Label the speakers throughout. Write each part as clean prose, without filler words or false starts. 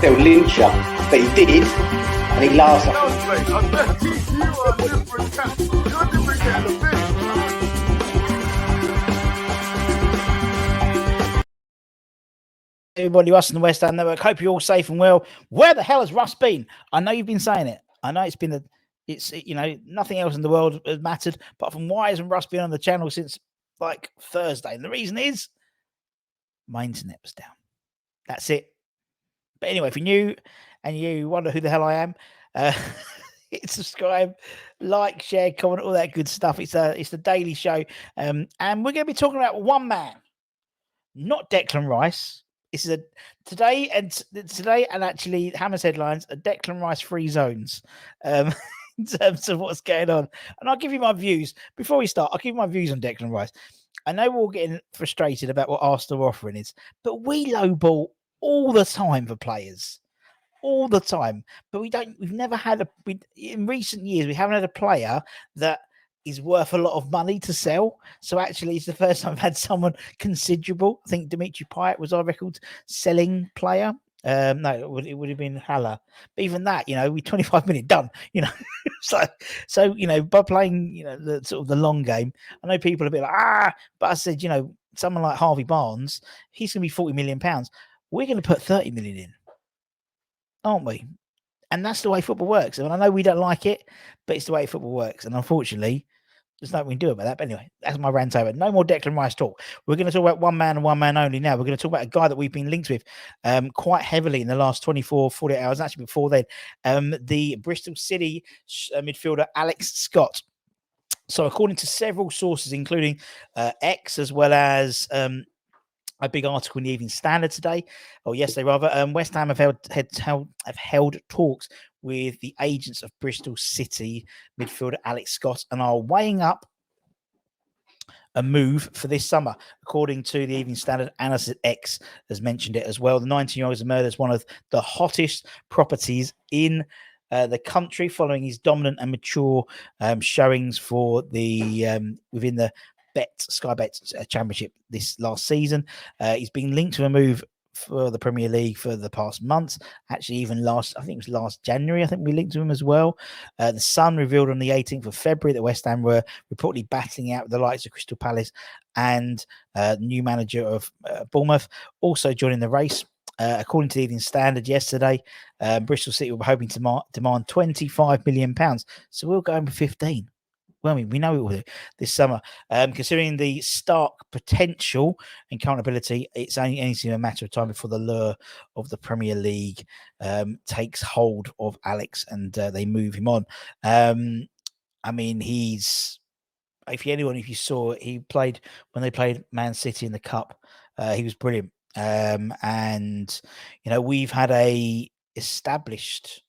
Speaker 1: They'll lynch you, but he did, and he laughs at
Speaker 2: Everybody, us in the West Ham Network. Hope you're all safe and well. Where the hell has Russ been? I know you've been saying it. I know it's been nothing else in the world has mattered. But from why hasn't Russ been on the channel since like Thursday? And the reason is my internet was down. That's it. But anyway, if you're new and you wonder who the hell I am, hit subscribe, like, share, comment, all that good stuff. It's the daily show, and we're going to be talking about one man, not Declan Rice. This is today and actually Hammer's headlines are Declan Rice free zones in terms of what's going on. And I'll give you my views before we start. I'll give you my views on Declan Rice. I know we're all getting frustrated about what Arsenal are offering is, but we lowball all the time for players, all the time. But we've never had in recent years, we haven't had a player that is worth a lot of money to sell. So actually it's the first time I've had someone considerable. I think Dimitri Payet was our record selling player. No, it would have been Haller. But even that, we 25 minutes done, so, by playing, the sort of the long game, I know people are a bit like, but I said, someone like Harvey Barnes, he's going to be 40 million pounds. We're going to put 30 million in, aren't we? And that's the way football works. And I know we don't like it, but it's the way football works. And unfortunately, there's nothing we can do about that. But anyway, that's my rant over. No more Declan Rice talk. We're going to talk about one man and one man only now. We're going to talk about a guy that we've been linked with quite heavily in the last 24, 48 hours. Actually, before then, the Bristol City midfielder Alex Scott. So according to several sources, including X, as well as a big article in the Evening Standard today, or yesterday rather, West Ham have held talks with the agents of Bristol City midfielder Alex Scott and are weighing up a move for this summer, according to the Evening Standard. And X has mentioned it as well. The 19-year-old is murdered as one of the hottest properties in the country, following his dominant and mature showings for the within the Sky Bet Championship this last season. He's been linked to a move for the Premier League for the past months. Actually, even I think it was last January, I think we linked to him as well. The Sun revealed on the 18th of February that West Ham were reportedly battling out with the likes of Crystal Palace and new manager of Bournemouth also joining the race. According to the Evening Standard yesterday, Bristol City were hoping to demand £25 million. So we'll go in for 15. Well, we know it will do this summer. Considering the stark potential and current ability, it's only a matter of time before the lure of the Premier League takes hold of Alex and they move him on. I mean, if you saw, he played when they played Man City in the Cup. He was brilliant. And, we've had a established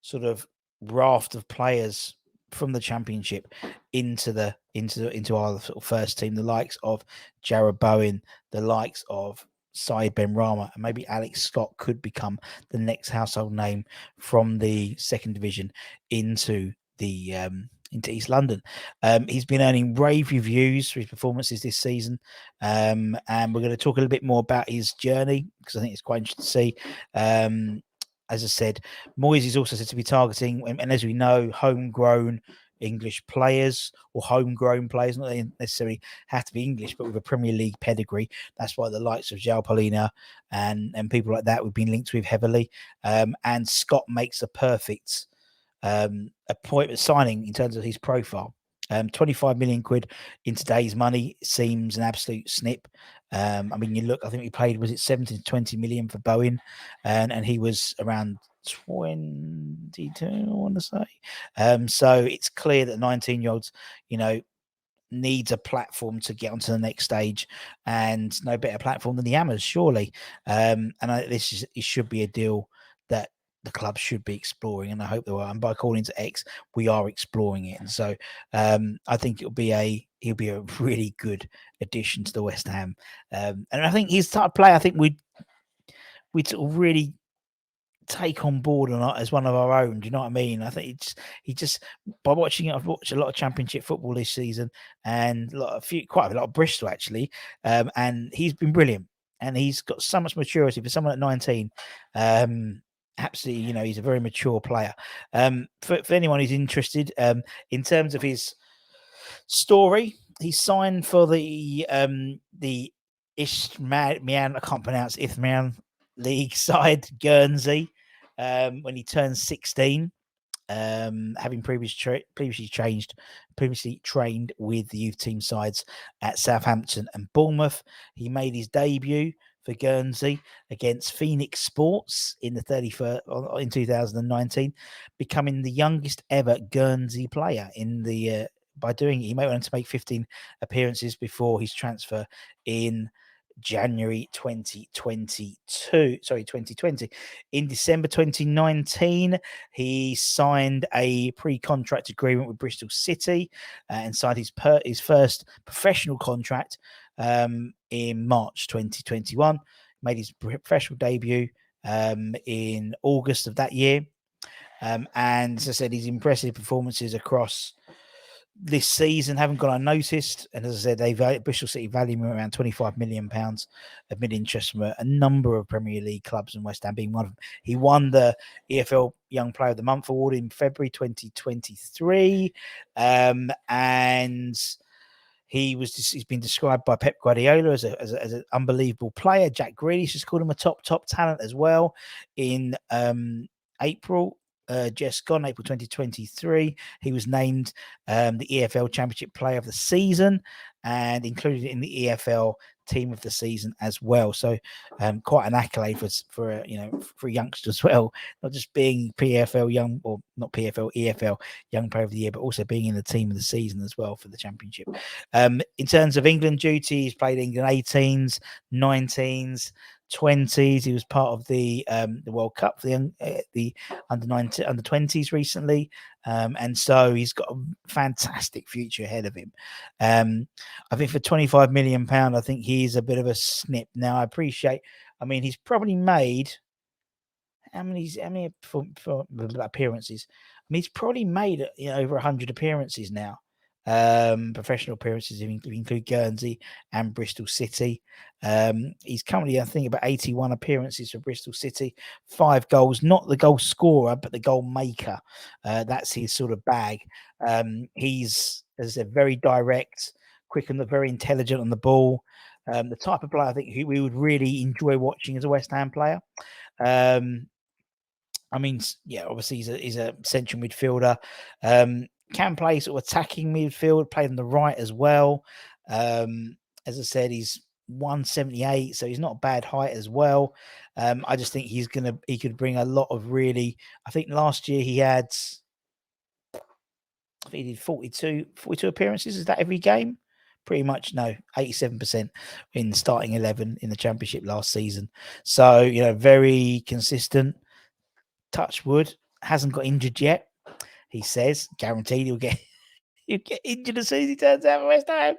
Speaker 2: sort of raft of players from the Championship into our sort of first team, the likes of Jarrod Bowen, the likes of Said Benrahma, and maybe Alex Scott could become the next household name from the second division into East London. He's been earning rave reviews for his performances this season, and we're going to talk a little bit more about his journey because I think it's quite interesting to see. As I said, Moyes is also said to be targeting, and as we know, homegrown English players or homegrown players, not necessarily have to be English, but with a Premier League pedigree. That's why the likes of João Paulina and people like that we've been linked with heavily. And Scott makes a perfect appointment signing in terms of his profile. 25 million quid in today's money seems an absolute snip. I mean, you look, I think he paid, was it 17 to 20 million for Bowen, and he was around 22, I want to say. So it's clear that 19-year-olds, needs a platform to get onto the next stage, and no better platform than the Hammers, surely. And it should be a deal that the club should be exploring, and I hope they are. And by according to X, we are exploring it. And so I think he'll be a really good addition to the West Ham. And I think he's the type of player I think we'd sort of really take on board as one of our own. Do you know what I mean? I think he just by watching it, I've watched a lot of Championship football this season and quite a lot of Bristol actually, and he's been brilliant. And he's got so much maturity for someone at 19. Absolutely, he's a very mature player. For anyone who's interested, in terms of his story, he signed for the Isthmian, I can't pronounce Isthmian League side, Guernsey, when he turned 16. Having previously trained with the youth team sides at Southampton and Bournemouth. He made his debut for Guernsey against Phoenix Sports in the 31st in 2019, becoming the youngest ever Guernsey player in the. By doing it, he went on to make 15 appearances before his transfer in January 2020. In December 2019, he signed a pre-contract agreement with Bristol City and signed his first professional contract in March 2021. Made his professional debut in August of that year. And as I said, his impressive performances across this season haven't gone unnoticed. And as I said, Bristol City value him around £25 million of mid-interest from a number of Premier League clubs, and West Ham being one of them. He won the EFL Young Player of the Month award in February 2023. And he's been described by Pep Guardiola as an unbelievable player. Jack Grealish has called him a top talent as well in April. Just gone, April 2023. He was named the EFL Championship Player of the Season and included in the EFL Team of the Season as well. So quite an accolade for a youngster as well, not just being PFL Young, or not PFL, EFL Young Player of the Year, but also being in the Team of the Season as well for the Championship. In terms of England duty, he's played England 18s, 19s, 20s. He was part of the World Cup for the under 20s recently, and so he's got a fantastic future ahead of him. I think for £25 million, I think he's a bit of a snip. Now I appreciate. I mean, he's probably made how many for appearances? I mean, he's probably made over 100 appearances now. Professional appearances, if you include Guernsey and Bristol City. He's currently, I think, about 81 appearances for Bristol City, 5 goals, not the goal scorer, but the goal maker. That's his sort of bag. He's, as I said, very direct, quick, and very intelligent on the ball. The type of player I think we would really enjoy watching as a West Ham player. I mean, yeah, obviously he's a central midfielder. Can play sort of attacking midfield, play on the right as well. As I said, he's 178, so he's not bad height as well. I just think he could bring a lot of really. I think last year he did 42 appearances. Is that every game? Pretty much, no, 87% in the starting 11 in the Championship last season. So, very consistent. Touch wood, hasn't got injured yet. He says, guaranteed he'll get injured as soon as he turns out for West Ham,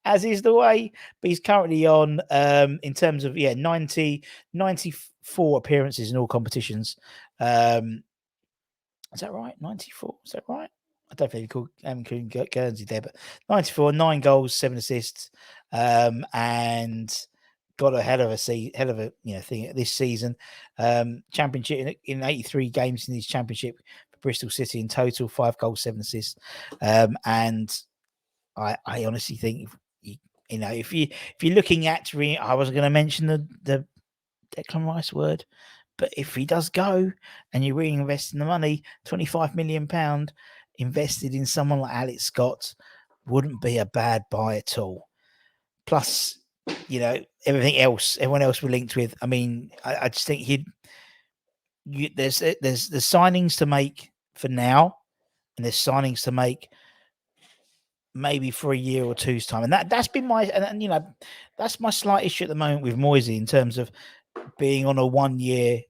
Speaker 2: as is the way. But he's currently on, in terms of 94 appearances in all competitions. Is that right? 94? Is that right? I don't think he called including Guernsey there, but 94, 9 goals, 7 assists, and got a hell of a thing this season. Championship in 83 games in his championship for Bristol City in total, 5 goals, 7 assists, and I honestly think if you're looking at, I was going to mention the Declan Rice word. But if he does go and you reinvest in the money, £25 million invested in someone like Alex Scott wouldn't be a bad buy at all. Plus, everything else, everyone else we're linked with. I mean, I just think there's the signings to make for now, and there's signings to make maybe for a year or two's time. And that's been that's my slight issue at the moment with Moisey in terms of being on a 1-year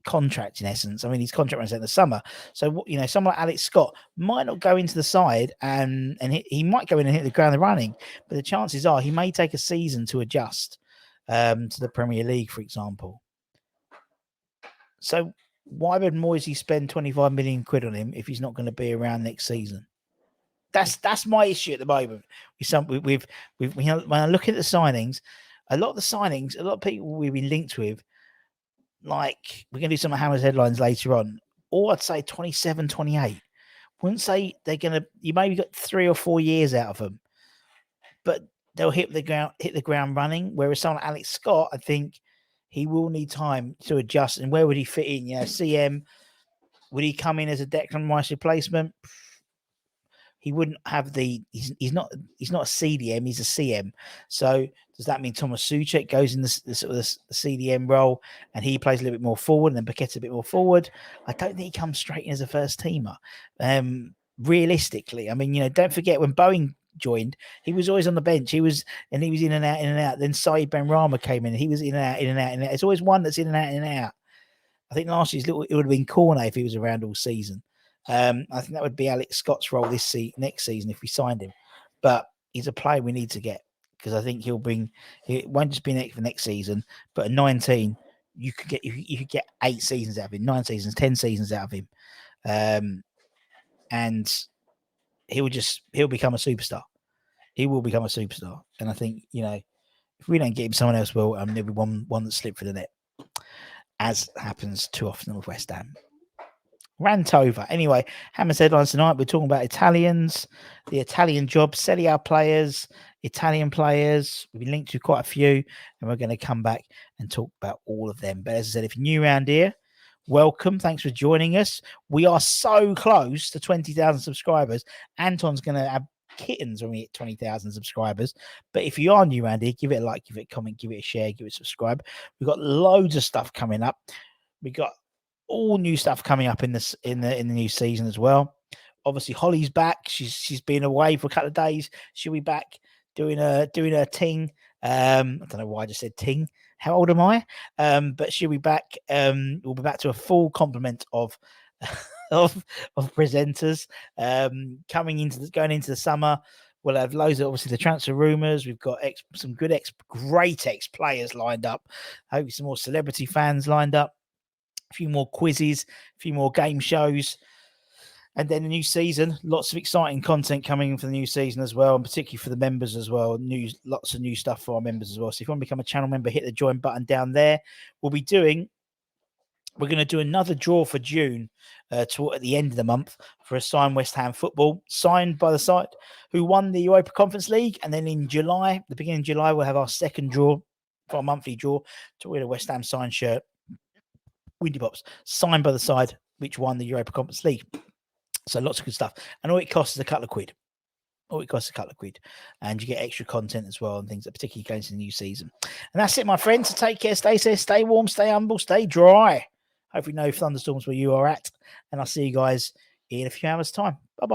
Speaker 2: contract in essence. I mean, his contract runs out in the summer, so someone like Alex Scott might not go into the side, and he might go in and hit the ground running, but the chances are he may take a season to adjust to the Premier League, for example. So why would Moisey spend 25 million quid on him if he's not going to be around next season? That's my issue at the moment. When I look at the signings, a lot of people we've been linked with, like we're going to do some of Hammer's headlines later on, or I'd say 27, 28. Wouldn't say they're going to, you maybe got 3 or 4 years out of them, but they'll hit the ground running. Whereas someone like Alex Scott, I think he will need time to adjust. And where would he fit in? Yeah, CM, would he come in as a Declan Rice replacement? He wouldn't have he's not a CDM, he's a CM. So does that mean Thomas Souček goes in the sort of the CDM role and he plays a little bit more forward and then Paquet's a bit more forward? I don't think he comes straight in as a first teamer. Realistically, I mean, don't forget when Boeing joined, he was always on the bench. He was in and out. Then Saeed Benrahma came in, he was in and out. It's always one that's in and out. I think last year's it would have been Cornet if he was around all season. I think that would be Alex Scott's role next season if we signed him. But he's a player we need to get because I think it won't just be for next season, but at 19, you could get 8 seasons out of him, 9 seasons, 10 seasons out of him. And he'll become a superstar. He will become a superstar. And I think, if we don't get him, someone else will, there'll be one that slipped through the net, as happens too often with West Ham. Rant over. Anyway, Hammer's headlines tonight. We're talking about Italians, the Italian job, Serie A players, Italian players. We've been linked to quite a few, and we're going to come back and talk about all of them. But as I said, if you're new around here, welcome. Thanks for joining us. We are so close to 20,000 subscribers. Anton's going to have kittens when we hit 20,000 subscribers. But if you are new around here, give it a like, give it a comment, give it a share, give it a subscribe. We've got loads of stuff coming up. We got all new stuff coming up in the new season as well. Obviously, Holly's back. She's been away for a couple of days. She'll be back doing her ting. I don't know why I just said ting. How old am I? But she'll be back. We'll be back to a full complement of presenters. Going into the summer, we'll have loads of obviously the transfer rumors. We've got some great ex players lined up. Hopefully, some more celebrity fans lined up. A few more quizzes, a few more game shows, and then the new season. Lots of exciting content coming in for the new season as well, and particularly for the members as well. Lots of new stuff for our members as well. So if you want to become a channel member, hit the join button down there. We're going to do another draw for June at the end of the month for a signed West Ham football, signed by the side who won the Europa Conference League. And then in July, the beginning of July, we'll have our second draw for our monthly draw to win a West Ham signed shirt. Windy Pops, signed by the side which won the Europa Conference League. So lots of good stuff. And all it costs is a couple of quid. And you get extra content as well and things that particularly going into the new season. And that's it, my friends. So take care, stay safe, stay warm, stay humble, stay dry. Hopefully no thunderstorms where you are at. And I'll see you guys in a few hours' time. Bye-bye.